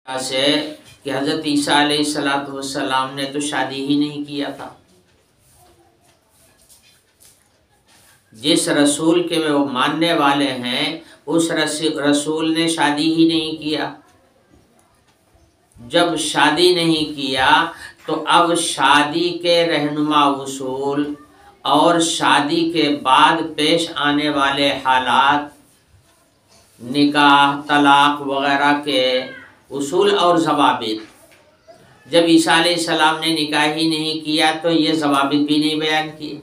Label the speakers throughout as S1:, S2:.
S1: سے کہ حضرت عیسیٰ علیہ السلام نے تو شادی ہی نہیں کیا تھا. جس رسول کے وہ ماننے والے ہیں اس رسول نے شادی ہی نہیں کیا. جب شادی نہیں کیا تو اب شادی کے رہنما اصول اور شادی کے بعد پیش آنے والے حالات، نکاح، طلاق وغیرہ کے اصول اور ضوابط، جب عیسیٰ علیہ السلام نے نکاح ہی نہیں کیا تو یہ ضوابط بھی نہیں بیان کیے،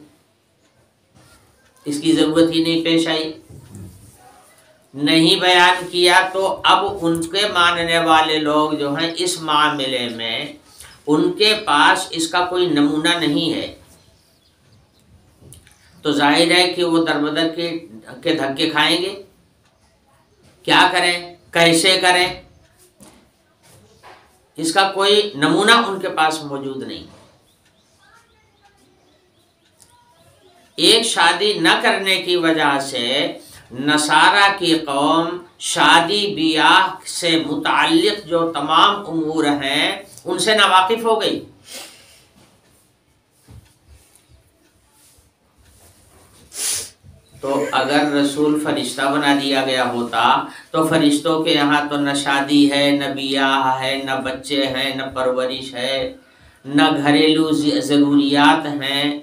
S1: اس کی ضرورت ہی نہیں پیش آئی. نہیں بیان کیا تو اب ان کے ماننے والے لوگ جو ہیں اس معاملے میں ان کے پاس اس کا کوئی نمونہ نہیں ہے، تو ظاہر ہے کہ وہ در بدر کے دھکے کھائیں گے. کیا کریں، کیسے کریں، اس کا کوئی نمونہ ان کے پاس موجود نہیں. ایک شادی نہ کرنے کی وجہ سے نصارہ کی قوم شادی بیاہ سے متعلق جو تمام امور ہیں ان سے ناواقف ہو گئی. تو اگر رسول فرشتہ بنا دیا گیا ہوتا تو فرشتوں کے یہاں تو نہ شادی ہے، نہ بیاہ ہے، نہ بچے ہیں، نہ پرورش ہے، نہ گھریلو ضروریات ہیں،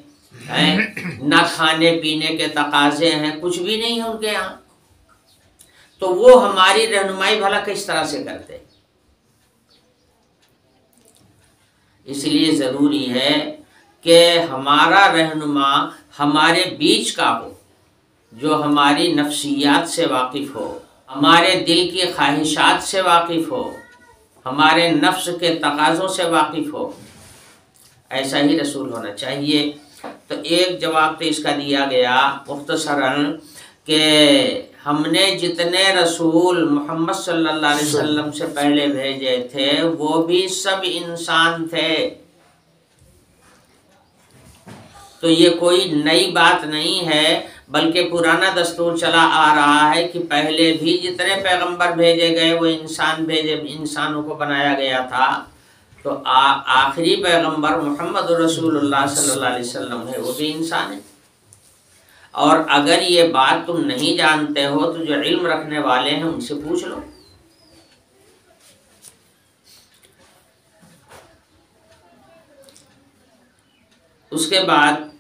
S1: نہ کھانے پینے کے تقاضے ہیں، کچھ بھی نہیں ہے ان کے یہاں. تو وہ ہماری رہنمائی بھلا کس طرح سے کرتے؟ اس لیے ضروری ہے کہ ہمارا رہنما ہمارے بیچ کا ہو، جو ہماری نفسیات سے واقف ہو، ہمارے دل کی خواہشات سے واقف ہو، ہمارے نفس کے تقاضوں سے واقف ہو. ایسا ہی رسول ہونا چاہیے. تو ایک جواب تو اس کا دیا گیا مختصراً کہ ہم نے جتنے رسول محمد صلی اللہ علیہ وسلم سے پہلے بھیجے تھے وہ بھی سب انسان تھے. تو یہ کوئی نئی بات نہیں ہے بلکہ پرانا دستور چلا آ رہا ہے کہ پہلے بھی جتنے پیغمبر بھیجے گئے وہ انسانوں کو بنایا گیا تھا. تو آخری پیغمبر محمد رسول اللہ صلی اللہ علیہ وسلم ہے، وہ بھی انسان ہے. اور اگر یہ بات تم نہیں جانتے ہو تو جو علم رکھنے والے ہیں ان سے پوچھ لو. اس کے بعد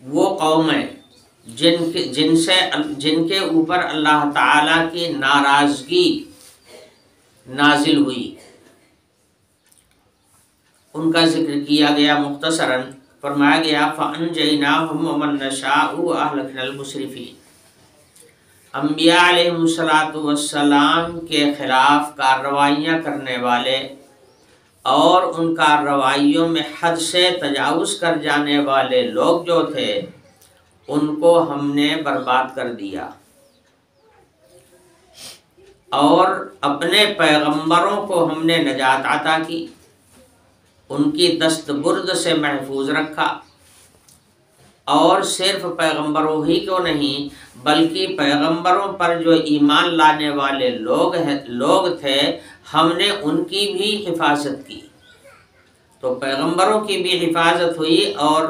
S1: وہ قومیں جن کے اوپر اللہ تعالی کی ناراضگی نازل ہوئی ان کا ذکر کیا گیا. مختصراً فرمایا گیا فَأَنْجَيْنَاهُمْ وَمَنْ نَشَاءُ وَأَهْلَكْنَا الْمُسْرِفِينَ. انبیاء علیہ السلام کے خلاف کارروائیاں کرنے والے اور ان کارروائیوں میں حد سے تجاوز کر جانے والے لوگ جو تھے ان کو ہم نے برباد کر دیا، اور اپنے پیغمبروں کو ہم نے نجات عطا کی، ان کی دست برد سے محفوظ رکھا. اور صرف پیغمبروں ہی کو نہیں بلکہ پیغمبروں پر جو ایمان لانے والے لوگ تھے ہم نے ان کی بھی حفاظت کی. تو پیغمبروں کی بھی حفاظت ہوئی اور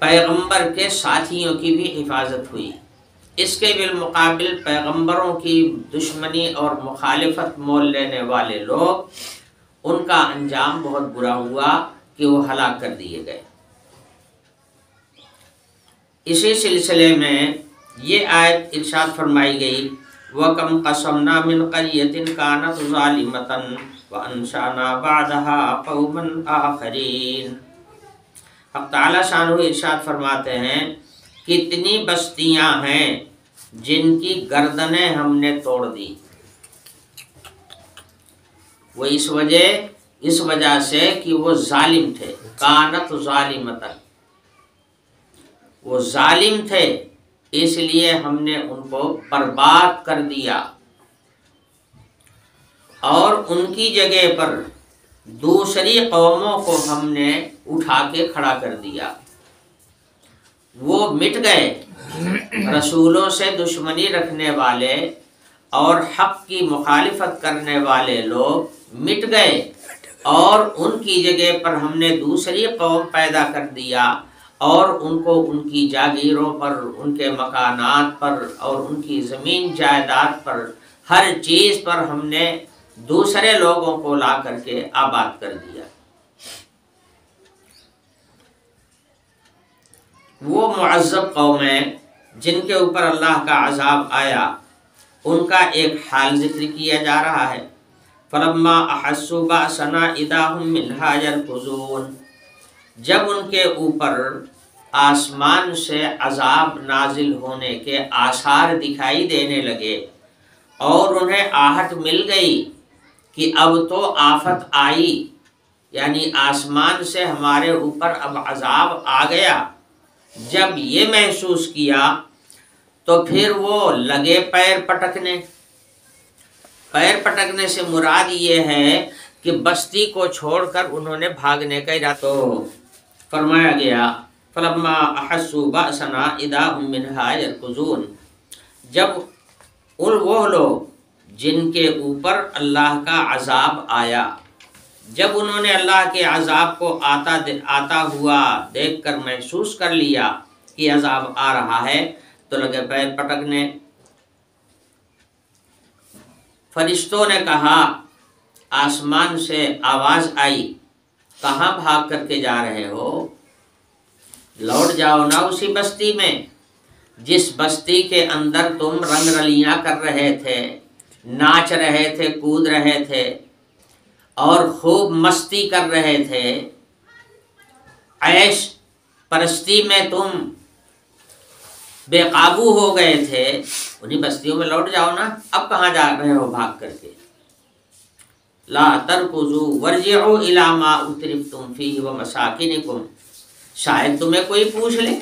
S1: پیغمبر کے ساتھیوں کی بھی حفاظت ہوئی. اس کے بالمقابل پیغمبروں کی دشمنی اور مخالفت مول لینے والے لوگ ان کا انجام بہت برا ہوا کہ وہ ہلاک کر دیے گئے. اسی سلسلے میں یہ آیت ارشاد فرمائی گئی وَكَمْ قَصَمْنَا مِنْ قَرْيَةٍ كَانَتْ ظَالِمَةً وَأَنْشَأْنَا بَعْدَهَا قَوْمًا آخَرِينَ. حق تعالیٰ شانہ ارشاد فرماتے ہیں کتنی بستیاں ہیں جن کی گردنیں ہم نے توڑ دی. وہ اس وجہ سے کہ وہ ظالم تھے. کانت ظالمتن، وہ ظالم تھے اس لیے ہم نے ان کو برباد کر دیا اور ان کی جگہ پر دوسری قوموں کو ہم نے اٹھا کے کھڑا کر دیا. وہ مٹ گئے۔ رسولوں سے دشمنی رکھنے والے اور حق کی مخالفت کرنے والے لوگ مٹ گئے، اور ان کی جگہ پر ہم نے دوسری قوم پیدا کر دیا، اور ان کو ان کی جاگیروں پر، ان کے مکانات پر اور ان کی زمین جائیداد پر، ہر چیز پر ہم نے دوسرے لوگوں کو لا کر کے آباد کر دیا۔ وہ معذب قومیں جن کے اوپر اللہ کا عذاب آیا، ان کا ایک حال ذکر کیا جا رہا ہے۔ فَلَمَّا أَحَسُّوا بَأْسَنَا إِذَا هُمْ مِنْهَا يَرْكُضُونَ، جب ان کے اوپر آسمان سے عذاب نازل ہونے کے آثار دکھائی دینے لگے اور انہیں آہٹ مل گئی کہ اب تو آفت آئی، یعنی آسمان سے ہمارے اوپر اب عذاب آ گیا، جب یہ محسوس کیا تو پھر وہ لگے پیر پٹکنے۔ پیر پٹکنے سے مراد یہ ہے کہ بستی کو چھوڑ کر انہوں نے بھاگنے کا ارادہ، تو فرمایا گیا فَلَمَّا أَحَسُّوا بَأْسَنَا إِذَا هُمْ مِنْهَا يَرْكُضُونَ، جب وہ لوگ جن کے اوپر اللہ کا عذاب آیا، جب انہوں نے اللہ کے عذاب کو آتا ہوا دیکھ کر محسوس کر لیا کہ عذاب آ رہا ہے، تو لگے پیر پٹکنے۔ فرشتوں نے کہا، آسمان سے آواز آئی، کہاں بھاگ کر کے جا رہے ہو؟ لوٹ جاؤ نا اسی بستی میں جس بستی کے اندر تم رنگ رلیاں کر رہے تھے، ناچ رہے تھے، کود رہے تھے اور خوب مستی کر رہے تھے، عیش پرستی میں تم بے قابو ہو گئے تھے، انہی بستیوں میں لوٹ جاؤ نا، اب کہاں جا رہے ہو بھاگ کر کے؟ لا ترکضوا وارجعوا الی ما اترفتم فیہ ومساکنکم، شاید تمہیں کوئی پوچھ لے۔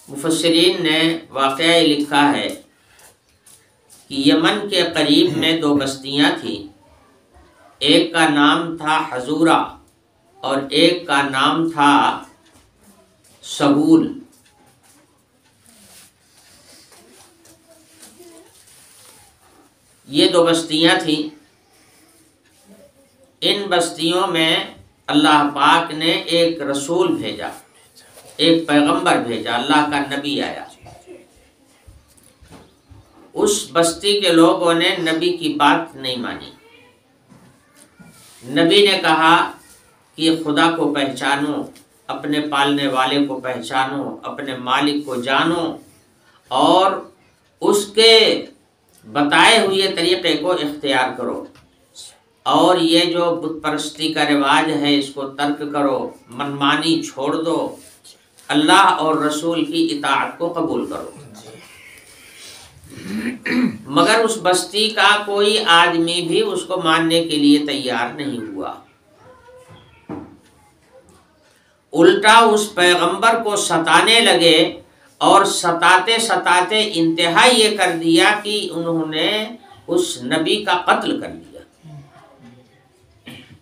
S1: مفسرین نے واقعہ لکھا ہے کہ یمن کے قریب میں دو بستیاں تھیں، ایک کا نام تھا حضورہ اور ایک کا نام تھا سبول۔ یہ دو بستیاں تھیں۔ ان بستیوں میں اللہ پاک نے ایک رسول بھیجا، ایک پیغمبر بھیجا، اللہ کا نبی آیا۔ اس بستی کے لوگوں نے نبی کی بات نہیں مانی۔ نبی نے کہا کہ خدا کو پہچانو، اپنے پالنے والے کو پہچانو، اپنے مالک کو جانو اور اس کے بتائے ہوئے طریقے کو اختیار کرو، اور یہ جو بت پرستی کا رواج ہے اس کو ترک کرو، منمانی چھوڑ دو، اللہ اور رسول کی اطاعت کو قبول کرو۔ مگر اس بستی کا کوئی آدمی بھی اس کو ماننے کے لیے تیار نہیں ہوا، الٹا اس پیغمبر کو ستانے لگے، اور ستاتے ستاتے انتہا یہ کر دیا کہ انہوں نے اس نبی کا قتل کر دیا۔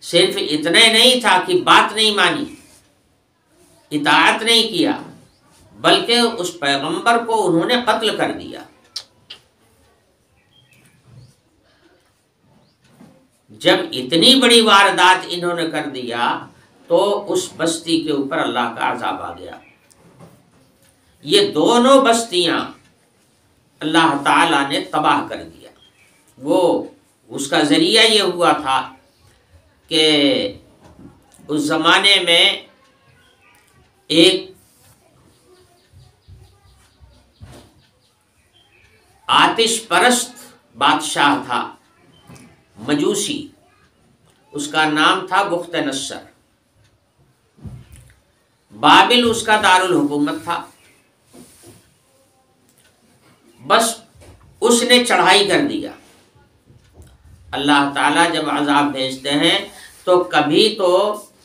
S1: صرف اتنا نہیں تھا کہ بات نہیں مانی، اطاعت نہیں کیا، بلکہ اس پیغمبر کو انہوں نے قتل کر دیا۔ جب اتنی بڑی واردات انہوں نے کر دیا تو اس بستی کے اوپر اللہ کا عذاب آ گیا۔ یہ دونوں بستیاں اللہ تعالیٰ نے تباہ کر دیا۔ وہ اس کا ذریعہ یہ ہوا تھا کہ اس زمانے میں ایک آتش پرست بادشاہ تھا، مجوسی، اس کا نام تھا بخت نصر۔ بابل اس کا دارالحکومت تھا۔ بس اس نے چڑھائی کر دیا۔ اللہ تعالیٰ جب عذاب بھیجتے ہیں تو کبھی تو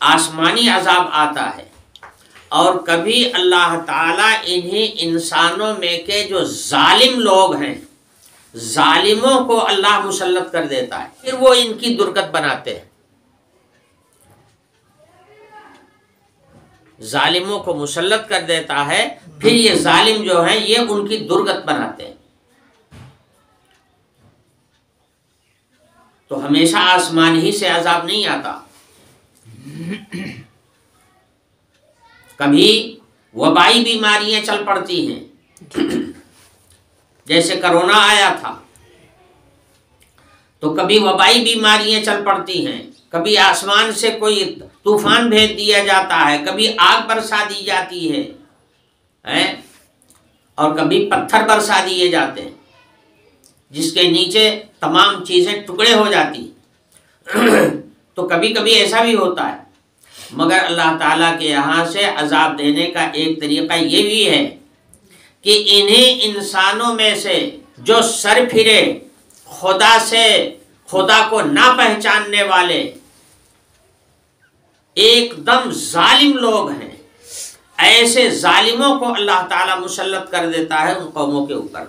S1: آسمانی عذاب آتا ہے، اور کبھی اللہ تعالیٰ انہی انسانوں میں کے جو ظالم لوگ ہیں، ظالموں کو اللہ مسلط کر دیتا ہے، پھر وہ ان کی درگت بناتے ہیں۔ ظالموں کو مسلط کر دیتا ہے، پھر یہ ظالم جو ہیں یہ ان کی درگت بناتے ہیں۔ تو ہمیشہ آسمان ہی سے عذاب نہیں آتا، کبھی وبائی بیماریاں چل پڑتی ہیں، جیسے کرونا آیا تھا، تو کبھی وبائی بیماریاں چل پڑتی ہیں، کبھی آسمان سے کوئی طوفان بھیج دیا جاتا ہے، کبھی آگ برسا دی جاتی ہے، اور کبھی پتھر برسا دیے جاتے ہیں جس کے نیچے تمام چیزیں ٹکڑے ہو جاتی۔ تو کبھی کبھی ایسا بھی ہوتا ہے، مگر اللہ تعالیٰ کے یہاں سے عذاب دینے کا ایک طریقہ یہ بھی ہے کہ انہیں انسانوں میں سے جو سر پھرے، خدا سے، خدا کو نہ پہچاننے والے ایک دم ظالم لوگ ہیں، ایسے ظالموں کو اللہ تعالیٰ مسلط کر دیتا ہے ان قوموں کے اوپر،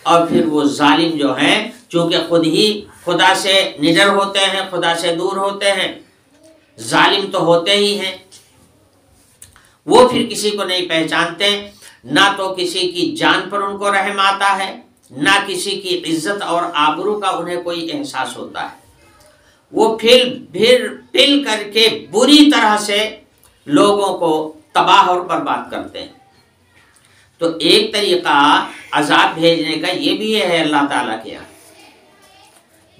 S1: اور پھر وہ ظالم جو ہیں چونکہ خود ہی خدا سے نڈر ہوتے ہیں، خدا سے دور ہوتے ہیں، ظالم تو ہوتے ہی ہیں، وہ پھر کسی کو نہیں پہچانتے، نہ تو کسی کی جان پر ان کو رحم آتا ہے، نہ کسی کی عزت اور آبرو کا انہیں کوئی احساس ہوتا ہے، وہ پھل کر کے بری طرح سے لوگوں کو تباہ اور برباد کرتے ہیں۔ تو ایک طریقہ عذاب بھیجنے کا یہ بھی ہے اللہ تعالیٰ کے یہاں،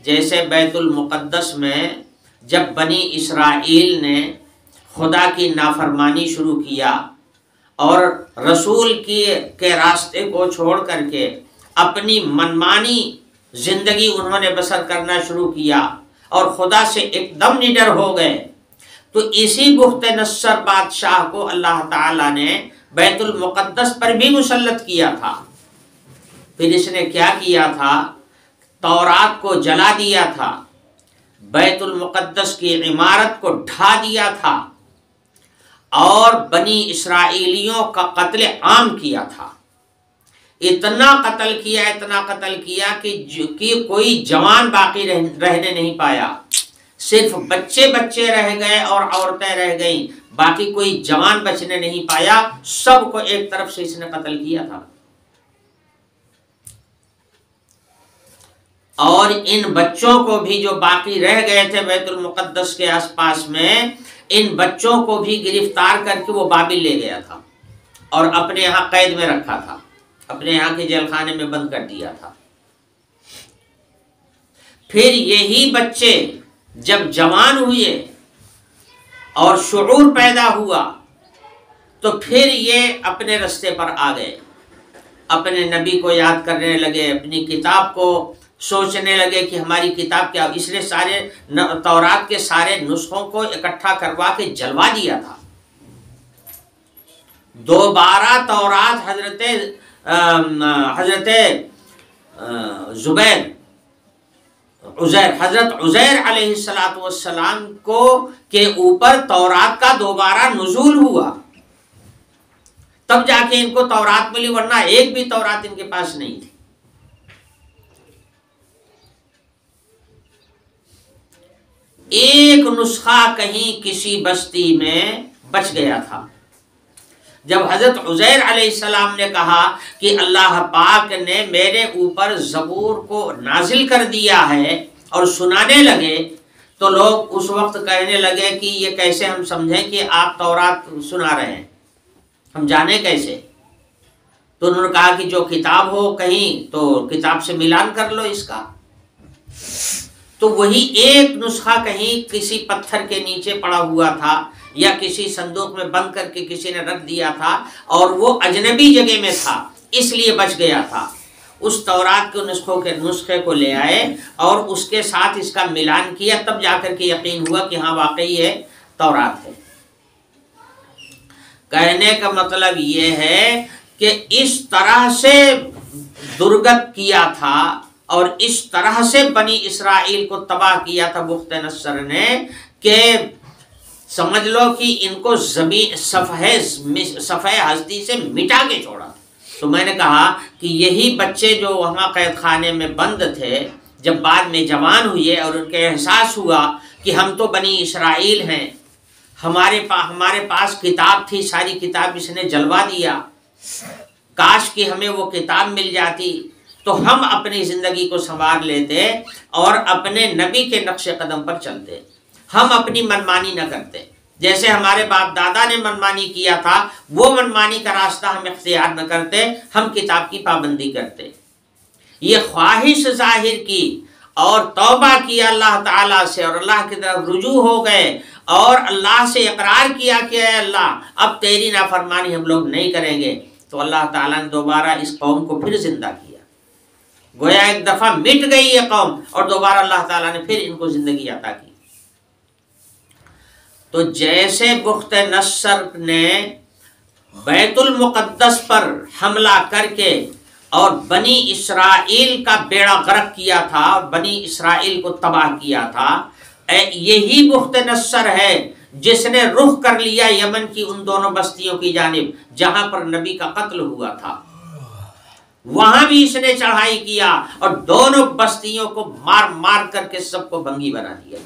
S1: جیسے بیت المقدس میں جب بنی اسرائیل نے خدا کی نافرمانی شروع کیا اور رسول کے راستے کو چھوڑ کر کے اپنی منمانی زندگی انہوں نے بسر کرنا شروع کیا اور خدا سے ایک دم نڈر ہو گئے، تو اسی بخت نصر بادشاہ کو اللہ تعالیٰ نے بیت المقدس پر بھی مسلط کیا تھا۔ پھر اس نے کیا کیا تھا؟ تورات کو جلا دیا تھا، بیت المقدس کی عمارت کو ڈھا دیا تھا، اور بنی اسرائیلیوں کا قتل عام کیا تھا۔ اتنا قتل کیا کہ کوئی جوان باقی رہنے نہیں پایا، صرف بچے رہ گئے اور عورتیں رہ گئیں، باقی کوئی جوان بچنے نہیں پایا، سب کو ایک طرف سے اس نے قتل کیا تھا۔ اور ان بچوں کو بھی جو باقی رہ گئے تھے بیت المقدس کے آس پاس میں، ان بچوں کو بھی گرفتار کر کے وہ بابل لے گیا تھا اور اپنے یہاں قید میں رکھا تھا، اپنے یہاں کے جیل خانے میں بند کر دیا تھا۔ پھر یہی بچے جب جوان ہوئے اور شعور پیدا ہوا تو پھر یہ اپنے رستے پر آ گئے، اپنے نبی کو یاد کرنے لگے، اپنی کتاب کو سوچنے لگے کہ ہماری کتاب کیا، اس نے سارے تورات کے سارے نسخوں کو اکٹھا کروا کے جلوا دیا تھا۔ دوبارہ تورات حضرت عزیر علیہ السلام کو کے اوپر تورات کا دوبارہ نزول ہوا، تب جا کے ان کو تورات ملی، ورنہ ایک بھی تورات ان کے پاس نہیں تھی۔ ایک نسخہ کہیں کسی بستی میں بچ گیا تھا۔ جب حضرت عزیر علیہ السلام نے کہا کہ اللہ پاک نے میرے اوپر زبور کو نازل کر دیا ہے اور سنانے لگے، تو لوگ اس وقت کہنے لگے کہ یہ کیسے ہم سمجھیں کہ آپ تورات سنا رہے ہیں، ہم جانیں کیسے؟ تو انہوں نے کہا کہ جو کتاب ہو کہیں تو کتاب سے ملان کر لو اس کا۔ تو وہی ایک نسخہ کہیں کسی پتھر کے نیچے پڑا ہوا تھا یا کسی صندوق میں بند کر کے کسی نے رکھ دیا تھا، اور وہ اجنبی جگہ میں تھا اس لیے بچ گیا تھا۔ اس تورات کے نسخے کو لے آئے اور اس کے ساتھ اس کا ملان کیا، تب جا کر کے یقین ہوا کہ ہاں واقعی ہے، تورات ہے۔ کہنے کا مطلب یہ ہے کہ اس طرح سے درگت کیا تھا اور اس طرح سے بنی اسرائیل کو تباہ کیا تھا بخت نصر نے، کہ سمجھ لو کہ ان کو صفحہ ہستی سے مٹا کے چھوڑا۔ تو میں نے کہا کہ یہی بچے جو وہاں قید خانے میں بند تھے، جب بعد میں جوان ہوئے اور ان کے احساس ہوا کہ ہم تو بنی اسرائیل ہیں، ہمارے پاس کتاب تھی، ساری کتاب اس نے جلوا دیا، کاش کہ ہمیں وہ کتاب مل جاتی تو ہم اپنی زندگی کو سنوار لیتے اور اپنے نبی کے نقش قدم پر چلتے، ہم اپنی منمانی نہ کرتے، جیسے ہمارے باپ دادا نے منمانی کیا تھا وہ منمانی کا راستہ ہم اختیار نہ کرتے، ہم کتاب کی پابندی کرتے۔ یہ خواہش ظاہر کی اور توبہ کیا اللہ تعالیٰ سے اور اللہ کی طرف رجوع ہو گئے اور اللہ سے اقرار کیا کہ اے اللہ اب تیری نافرمانی ہم لوگ نہیں کریں گے، تو اللہ تعالیٰ نے دوبارہ اس قوم کو پھر زندہ کیا، گویا ایک دفعہ مٹ گئی یہ قوم اور دوبارہ اللہ تعالیٰ نے پھر ان کو زندگی عطا کی۔ تو جیسے بخت نصر نے بیت المقدس پر حملہ کر کے اور بنی اسرائیل کا بیڑا غرق کیا تھا اور بنی اسرائیل کو تباہ کیا تھا، یہی بخت نصر ہے جس نے رخ کر لیا یمن کی ان دونوں بستیوں کی جانب جہاں پر نبی کا قتل ہوا تھا، وہاں بھی اس نے چڑھائی کیا اور دونوں بستیوں کو مار مار کر کے سب کو بھنگی بنا دیا،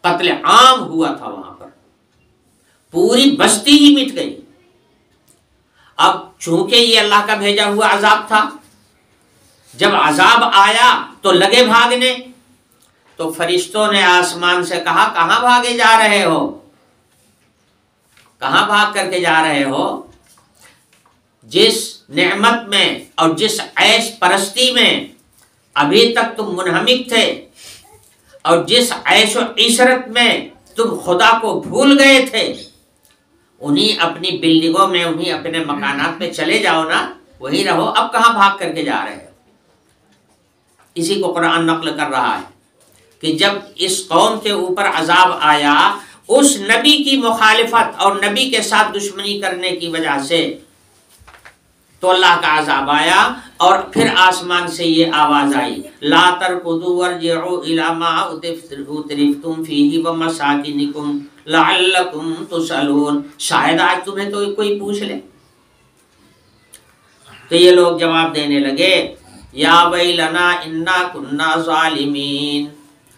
S1: قتل عام ہوا تھا وہاں پر، پوری بستی ہی مٹ گئی۔ اب چونکہ یہ اللہ کا بھیجا ہوا عذاب تھا، جب عذاب آیا تو لگے بھاگنے، تو فرشتوں نے آسمان سے کہا کہاں بھاگے جا رہے ہو، کہاں بھاگ کر کے جا رہے ہو؟ جس نعمت میں اور جس عیش پرستی میں ابھی تک تم منہمک تھے اور جس عیش و عشرت میں تم خدا کو بھول گئے تھے، انہیں اپنی بلڈنگوں میں انہیں اپنے مکانات پہ چلے جاؤ نا، وہیں رہو، اب کہاں بھاگ کر کے جا رہے ہو؟ اسی کو قرآن نقل کر رہا ہے کہ جب اس قوم کے اوپر عذاب آیا اس نبی کی مخالفت اور نبی کے ساتھ دشمنی کرنے کی وجہ سے، تو اللہ کا عذاب آیا اور پھر آسمان سے یہ آواز آئی لا ترکضوا وارجعوا الی ما اترفتم فیہ ومساکنکم لعلکم تسألون، شاید آج تمہیں تو کوئی پوچھ لے۔ تو یہ لوگ جواب دینے لگے یا ویلنا انا کنا ظالمین،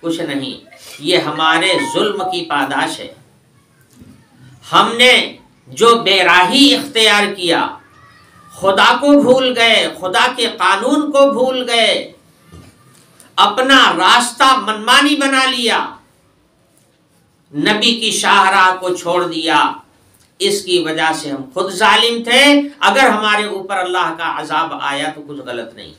S1: کچھ نہیں، یہ ہمارے ظلم کی پاداش ہے، ہم نے جو بے راہی اختیار کیا، خدا کو بھول گئے، خدا کے قانون کو بھول گئے، اپنا راستہ منمانی بنا لیا، نبی کی شاہراہ کو چھوڑ دیا، اس کی وجہ سے ہم خود ظالم تھے، اگر ہمارے اوپر اللہ کا عذاب آیا تو کچھ غلط نہیں۔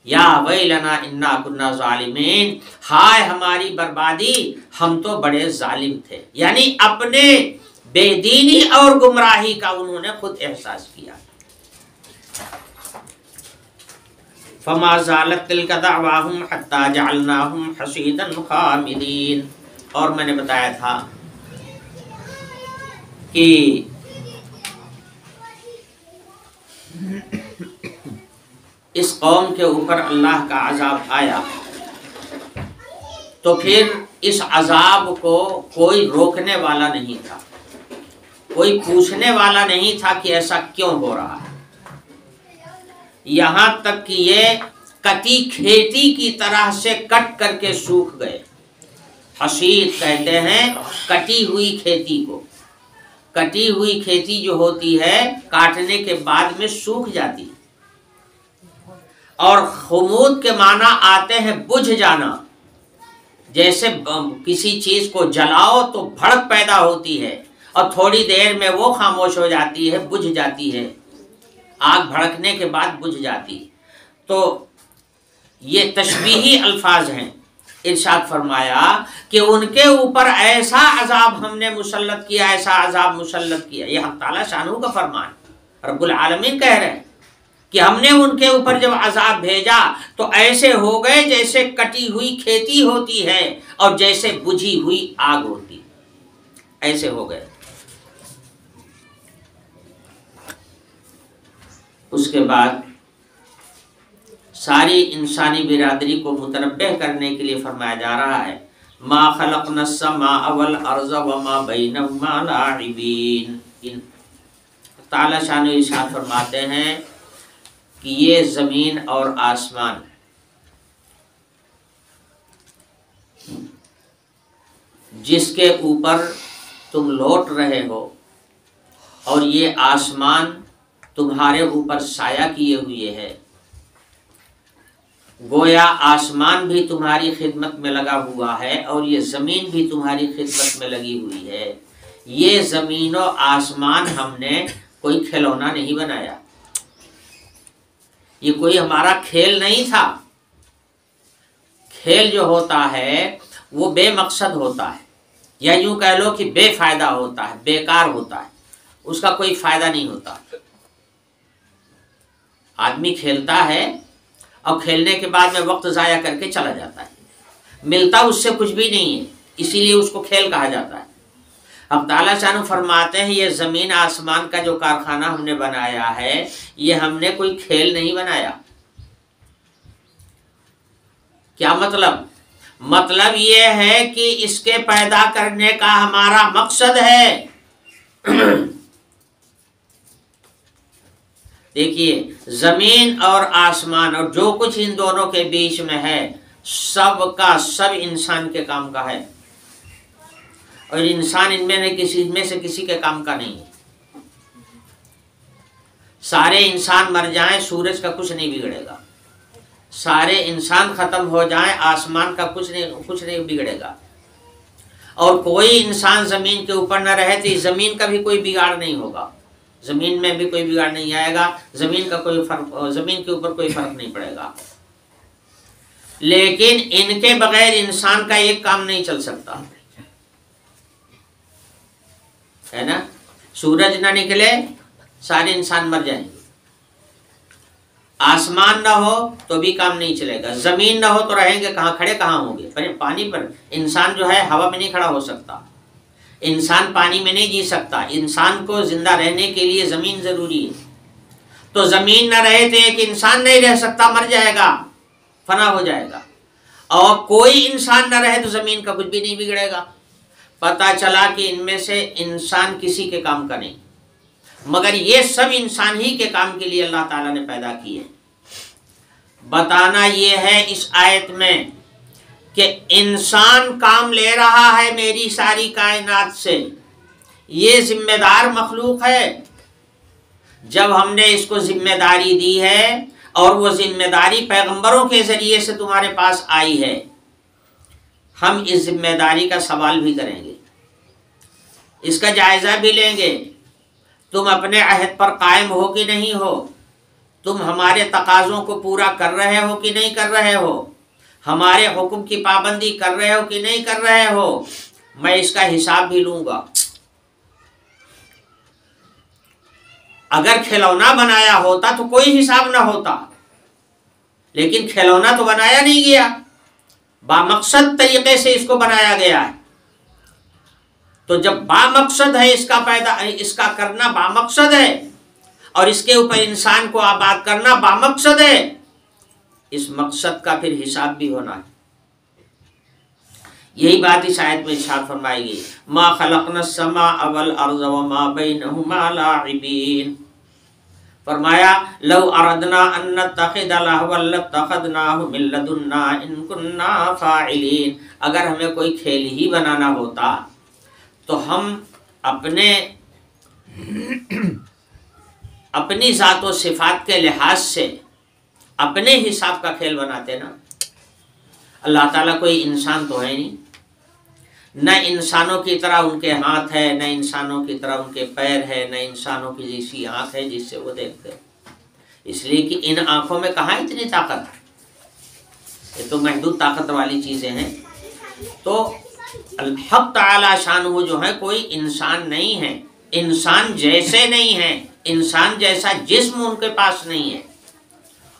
S1: یا ویلنا انا کنا ظالمین، ہائے ہماری بربادی، ہم تو بڑے ظالم تھے، یعنی اپنے بے دینی اور گمراہی کا انہوں نے خود احساس کیا۔ فما زالت تلک دعواہم حتی جعلناہم حصیدا خامدین، اور میں نے بتایا تھا کہ اس قوم کے اوپر اللہ کا عذاب آیا تو پھر اس عذاب کو کوئی روکنے والا نہیں تھا، کوئی پوچھنے والا نہیں تھا کہ ایسا کیوں ہو رہا ہے، یہاں تک کہ یہ کٹی کھیتی کی طرح سے کٹ کر کے سوکھ گئے۔ حصید کہتے ہیں کٹی ہوئی کھیتی کو، کٹی ہوئی کھیتی جو ہوتی ہے کاٹنے کے بعد میں سوکھ جاتی ہے، اور خمود کے معنی آتے ہیں بجھ جانا، جیسے کسی چیز کو جلاؤ تو بھڑک پیدا ہوتی ہے اور تھوڑی دیر میں وہ خاموش ہو جاتی ہے، بجھ جاتی ہے، آگ بھڑکنے کے بعد بجھ جاتی۔ تو یہ تشبیہی الفاظ ہیں۔ ارشاد فرمایا کہ ان کے اوپر ایسا عذاب ہم نے مسلط کیا، ایسا عذاب مسلط کیا، یہ حق تعالیٰ شانہ کا فرمان، رب العالمین کہہ رہے ہیں کہ ہم نے ان کے اوپر جب عذاب بھیجا تو ایسے ہو گئے جیسے کٹی ہوئی کھیتی ہوتی ہے اور جیسے بجھی ہوئی آگ ہوتی، ایسے ہو گئے۔ اس کے بعد ساری انسانی برادری کو متنبہ کرنے کے لیے فرمایا جا رہا ہے ما خلقنا السماء والارض وما بینہما لاعبین۔ تعالیٰ شان ارشاد فرماتے ہیں کہ یہ زمین اور آسمان جس کے اوپر تم لوٹ رہے ہو، اور یہ آسمان تمہارے اوپر سایہ کیے ہوئے ہے، گویا آسمان بھی تمہاری خدمت میں لگا ہوا ہے اور یہ زمین بھی تمہاری خدمت میں لگی ہوئی ہے۔ یہ زمین و آسمان ہم نے کوئی کھلونا نہیں بنایا، یہ کوئی ہمارا کھیل نہیں تھا۔ کھیل جو ہوتا ہے وہ بے مقصد ہوتا ہے، یا یوں کہہ لو کہ بے فائدہ ہوتا ہے، بیکار ہوتا ہے، اس کا کوئی فائدہ نہیں ہوتا۔ آدمی کھیلتا ہے اور کھیلنے کے بعد میں وقت ضائع کر کے چلا جاتا ہے، ملتا اس سے کچھ بھی نہیں ہے، اسی لیے اس کو کھیل کہا جاتا ہے۔ اب تعالیٰ شانہ فرماتے ہیں یہ زمین آسمان کا جو کارخانہ ہم نے بنایا ہے، یہ ہم نے کوئی کھیل نہیں بنایا۔ کیا مطلب؟ مطلب یہ ہے کہ اس کے پیدا کرنے کا ہمارا مقصد ہے۔ دیکھیے، زمین اور آسمان اور جو کچھ ان دونوں کے بیچ میں ہے، سب کا سب انسان کے کام کا ہے، اور انسان ان میں سے کسی کے کام کا نہیں ہے۔ سارے انسان مر جائیں، سورج کا کچھ نہیں بگڑے گا، سارے انسان ختم ہو جائیں، آسمان کا کچھ نہیں بگڑے گا، اور کوئی انسان زمین کے اوپر نہ رہے تو زمین کا بھی کوئی بگاڑ نہیں ہوگا، زمین میں بھی کوئی بگاڑ نہیں آئے گا، زمین کے اوپر کوئی فرق نہیں پڑے گا۔ لیکن ان کے بغیر انسان کا ایک کام نہیں چل سکتا، ہے نا؟ سورج نہ نکلے سارے انسان مر جائیں گے، آسمان نہ ہو تو بھی کام نہیں چلے گا، زمین نہ ہو تو رہیں گے کہاں، کھڑے کہاں ہوں گے؟ پانی پر۔ انسان جو ہے ہوا میں نہیں کھڑا ہو سکتا، انسان پانی میں نہیں جی سکتا، انسان کو زندہ رہنے کے لیے زمین ضروری ہے۔ تو زمین نہ رہے تو ایک انسان نہیں رہ سکتا، مر جائے گا، فنا ہو جائے گا، اور کوئی انسان نہ رہے تو زمین کا کچھ بھی نہیں بگڑے گا۔ پتہ چلا کہ ان میں سے انسان کسی کے کام کا نہیں، مگر یہ سب انسان ہی کے کام کے لیے اللہ تعالیٰ نے پیدا کیے۔ بتانا یہ ہے اس آیت میں کہ انسان کام لے رہا ہے میری ساری کائنات سے، یہ ذمہ دار مخلوق ہے۔ جب ہم نے اس کو ذمہ داری دی ہے، اور وہ ذمہ داری پیغمبروں کے ذریعے سے تمہارے پاس آئی ہے، ہم اس ذمہ داری کا سوال بھی کریں گے، اس کا جائزہ بھی لیں گے۔ تم اپنے عہد پر قائم ہو کہ نہیں ہو؟ تم ہمارے تقاضوں کو پورا کر رہے ہو کہ نہیں کر رہے ہو؟ ہمارے حکم کی پابندی کر رہے ہو کہ نہیں کر رہے ہو؟ میں اس کا حساب بھی لوں گا۔ اگر کھلونا بنایا ہوتا تو کوئی حساب نہ ہوتا، لیکن کھلونا تو بنایا نہیں گیا، بامقصد طریقے سے اس کو بنایا گیا ہے۔ تو جب بامقصد ہے اس کا کرنا بامقصد ہے، اور اس کے اوپر انسان کو آباد کرنا بامقصد ہے، اس مقصد کا پھر حساب بھی ہونا ہے۔ یہی بات اس آیت میں ارشاد فرمائی گئی، ما خلقنا السماء والارض وما بینہما لاعبین۔ فرمایا لو اردنا ان نتخذ لہوا لاتخذناہ من لدنا ان کننا فاعلین۔ اگر ہمیں کوئی کھیل ہی بنانا ہوتا تو ہم اپنی ذات و صفات کے لحاظ سے اپنے حساب کا کھیل بناتے نا۔ اللہ تعالیٰ کوئی انسان تو ہے نہیں، نہ انسانوں کی طرح ان کے ہاتھ ہے، نہ انسانوں کی طرح ان کے پیر ہے، نہ انسانوں کی جیسی آنکھ ہے جس سے وہ دیکھتے ہیں۔ اس لیے کہ ان آنکھوں میں کہاں اتنی طاقت ہے، یہ تو محدود طاقت والی چیزیں ہیں۔ تو الحق تعالی شانہ جو ہے کوئی انسان نہیں ہے، انسان جیسے نہیں ہے، انسان جیسا جسم ان کے پاس نہیں ہے،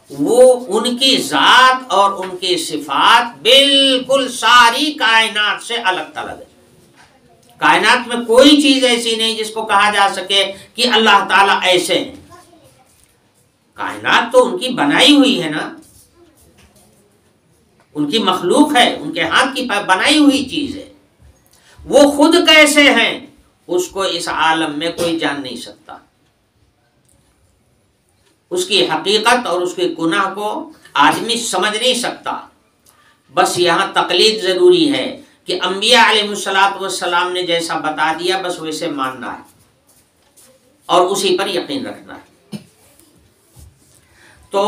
S1: وہ ان کی ذات اور ان کی صفات بالکل ساری کائنات سے الگ تھلگ ہے۔ کائنات میں کوئی چیز ایسی نہیں جس کو کہا جا سکے کہ اللہ تعالیٰ ایسے ہیں۔ کائنات تو ان کی بنائی ہوئی ہے نا، ان کی مخلوق ہے، ان کے ہاتھ کی بنائی ہوئی چیز ہے۔ وہ خود کیسے ہیں اس کو اس عالم میں کوئی جان نہیں سکتا، اس کی حقیقت اور اس کے گناہ کو آدمی سمجھ نہیں سکتا۔ بس یہاں تقلید ضروری ہے، کہ انبیاء علیہ السلام نے جیسا بتا دیا بس ویسے ماننا ہے اور اسی پر یقین رکھنا ہے۔ تو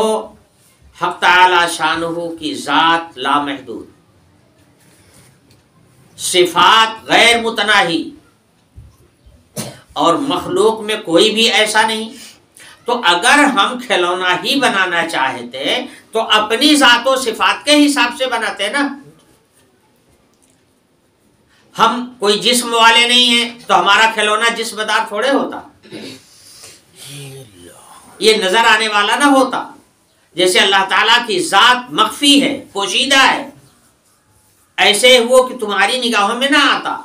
S1: حق تعالی شانہ کی ذات لامحدود، صفات غیر متناہی، اور مخلوق میں کوئی بھی ایسا نہیں۔ تو اگر ہم کھلونا ہی بنانا چاہتے تو اپنی ذات و صفات کے حساب سے بناتے نا۔ ہم کوئی جسم والے نہیں ہیں تو ہمارا کھلونا جسم دار تھوڑے ہوتا، یہ نظر آنے والا نہ ہوتا۔ جیسے اللہ تعالیٰ کی ذات مخفی ہے، پوشیدہ ہے، ایسے وہ کہ تمہاری نگاہوں میں نہ آتا۔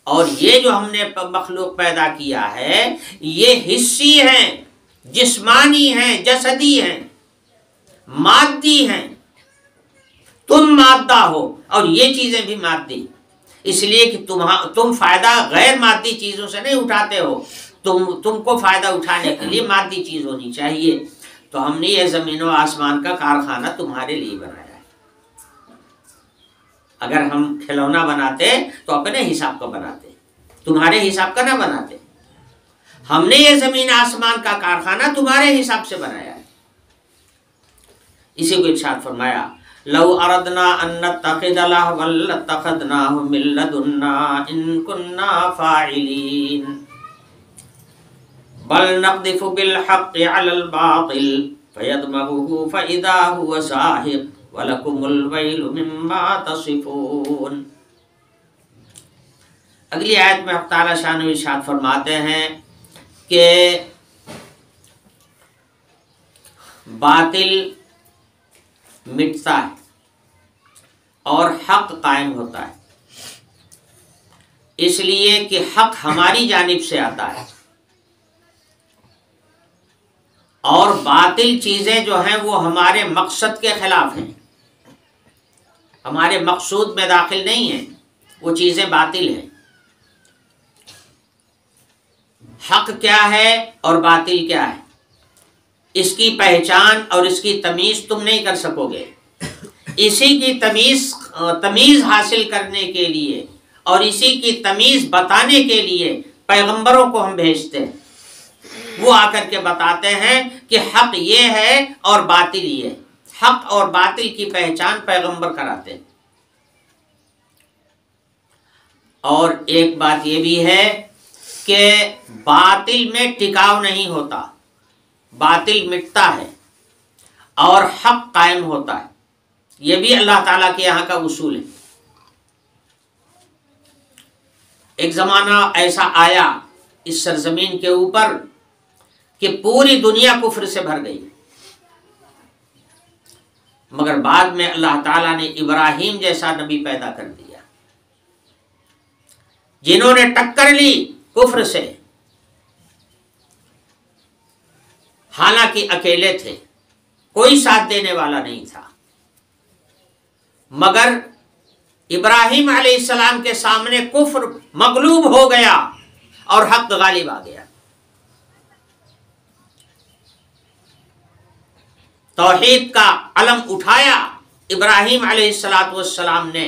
S1: اور یہ جو ہم نے مخلوق پیدا کیا ہے یہ حسی ہیں، جسمانی ہیں، جسدی ہیں، مادی ہیں۔ تم مادہ ہو اور یہ چیزیں بھی مادی، اس لیے کہ تم فائدہ غیر مادی چیزوں سے نہیں اٹھاتے ہو، تم کو فائدہ اٹھانے کے لیے مادی چیز ہونی چاہیے۔ تو ہم نے یہ زمین و آسمان کا کارخانہ تمہارے لیے بنایا ہے۔ اگر ہم کھلونا بناتے تو اپنے حساب کا بناتے، تمہارے حساب کا نہ بناتے۔ ہم نے یہ زمین آسمان کا کارخانہ تمہارے حساب سے بنایا ہے۔ اسی کو ارشاد فرمایا لو اردنا ان نتخذ لهوا لاتخذناه من لدنا ان كنا فاعلين بل نقذف بالحق على الباطل فيدمغه فاذا هو زاهق وَلَكُمُ الْوَيْلُ مِمَّا تَصِفُونَ۔ اگلی آیت میں حق تعالیٰ شان و ارشاد فرماتے ہیں کہ باطل مٹتا ہے اور حق قائم ہوتا ہے، اس لیے کہ حق ہماری جانب سے آتا ہے، اور باطل چیزیں جو ہیں وہ ہمارے مقصد کے خلاف ہیں، ہمارے مقصود میں داخل نہیں ہیں، وہ چیزیں باطل ہیں۔ حق کیا ہے اور باطل کیا ہے، اس کی پہچان اور اس کی تمیز تم نہیں کر سکو گے۔ اسی کی تمیز حاصل کرنے کے لیے اور اسی کی تمیز بتانے کے لیے پیغمبروں کو ہم بھیجتے ہیں، وہ آ کر کے بتاتے ہیں کہ حق یہ ہے اور باطل یہ ہے۔ حق اور باطل کی پہچان پیغمبر کراتے ہیں۔ اور ایک بات یہ بھی ہے کہ باطل میں ٹکاؤ نہیں ہوتا، باطل مٹتا ہے اور حق قائم ہوتا ہے، یہ بھی اللہ تعالیٰ کے یہاں کا اصول ہے۔ ایک زمانہ ایسا آیا اس سرزمین کے اوپر کہ پوری دنیا کفر سے بھر گئی، مگر بعد میں اللہ تعالیٰ نے ابراہیم جیسا نبی پیدا کر دیا، جنہوں نے ٹکر لی کفر سے، حالانکہ اکیلے تھے، کوئی ساتھ دینے والا نہیں تھا، مگر ابراہیم علیہ السلام کے سامنے کفر مغلوب ہو گیا اور حق غالب آ گیا۔ توحید کا علم اٹھایا ابراہیم علیہ السلام نے،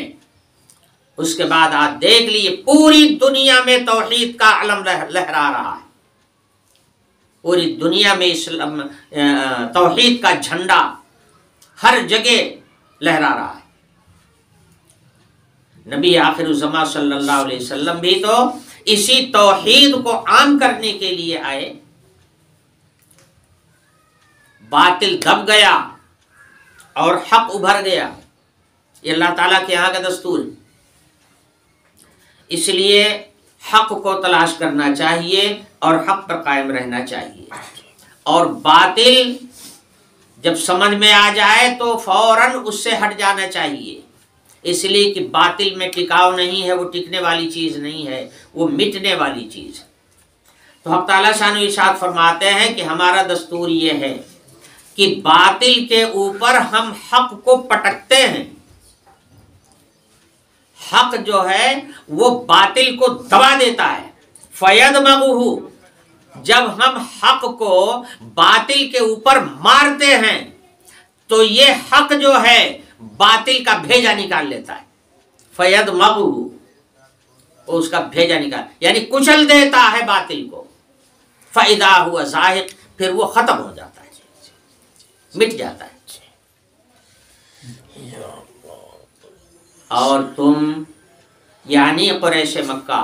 S1: اس کے بعد آج دیکھ لیے پوری دنیا میں توحید کا علم لہرا رہا ہے، پوری دنیا میں توحید کا جھنڈا ہر جگہ لہرا رہا ہے۔ نبی آخر الزمان صلی اللہ علیہ وسلم بھی تو اسی توحید کو عام کرنے کے لیے آئے۔ باطل دب گیا اور حق ابھر گیا، یہ اللہ تعالیٰ کے یہاں کا دستور ہے۔ اس لیے حق کو تلاش کرنا چاہیے اور حق پر قائم رہنا چاہیے، اور باطل جب سمجھ میں آ جائے تو فوراً اس سے ہٹ جانا چاہیے، اس لیے کہ باطل میں ٹکاؤ نہیں ہے، وہ ٹکنے والی چیز نہیں ہے، وہ مٹنے والی چیز ہے۔ تو حق تعالیٰ شان و ارشاد فرماتے ہیں کہ ہمارا دستور یہ ہے کہ باطل کے اوپر ہم حق کو پٹکتے ہیں۔ حق جو ہے وہ باطل کو دبا دیتا ہے، فَيَدْمَغُهُ، جب ہم حق کو باطل کے اوپر مارتے ہیں تو یہ حق جو ہے باطل کا بھیجا نکال لیتا ہے، فَيَدْمَغُهُ، وہ اس کا بھیجا نکال، یعنی کچل دیتا ہے باطل کو، فَإِذَا هُوَ زَاهِقٌ، پھر وہ ختم ہو جاتا ہے، مٹ جاتا ہے۔ اور تم یعنی قریش مکہ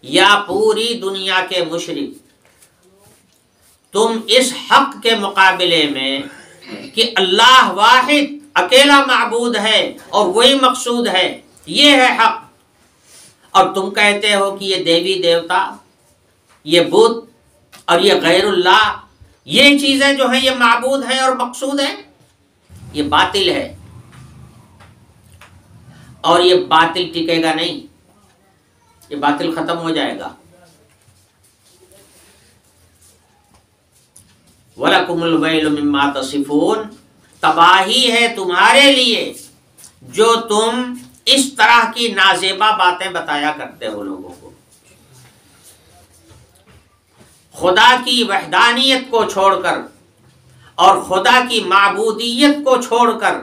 S1: یا پوری دنیا کے مشرک، تم اس حق کے مقابلے میں کہ اللہ واحد اکیلا معبود ہے اور وہی مقصود ہے، یہ ہے حق، اور تم کہتے ہو کہ یہ دیوی دیوتا، یہ بت اور یہ غیر اللہ، یہ چیزیں جو ہیں یہ معبود ہیں اور مقصود ہیں، یہ باطل ہے، اور یہ باطل ٹکے گا نہیں، یہ باطل ختم ہو جائے گا۔ وَلَكُمُ الْوَيْلُ مِمَّا تَصِفُونَ، تباہی ہے تمہارے لیے جو تم اس طرح کی نازیبا باتیں بتایا کرتے ہو لوگوں کو۔ خدا کی وحدانیت کو چھوڑ کر اور خدا کی معبودیت کو چھوڑ کر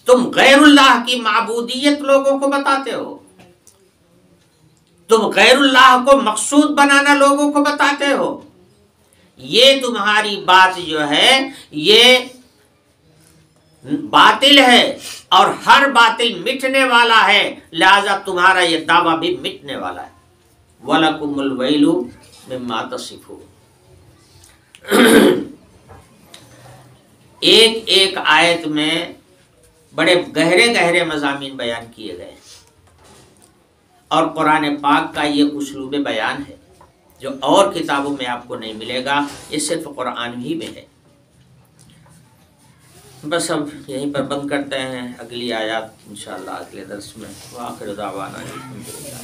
S1: تم غیر اللہ کی معبودیت لوگوں کو بتاتے ہو، تم غیر اللہ کو مقصود بنانا لوگوں کو بتاتے ہو، یہ تمہاری بات جو ہے یہ باطل ہے، اور ہر باطل مٹنے والا ہے، لہذا تمہارا یہ دعویٰ بھی مٹنے والا ہے۔ وَلَكُمُ الْوَيْلُ مِمَّا تَصِفُونَ۔ ایک ایک آیت میں بڑے گہرے گہرے مضامین بیان کیے گئے، اور قرآن پاک کا یہ اسلوب بیان ہے جو اور کتابوں میں آپ کو نہیں ملے گا، یہ صرف قرآن ہی میں ہے۔ بس اب یہیں پر بند کرتے ہیں، اگلی آیات انشاءاللہ اگلے درس میں۔ وآخر دعوانا الحمدللہ۔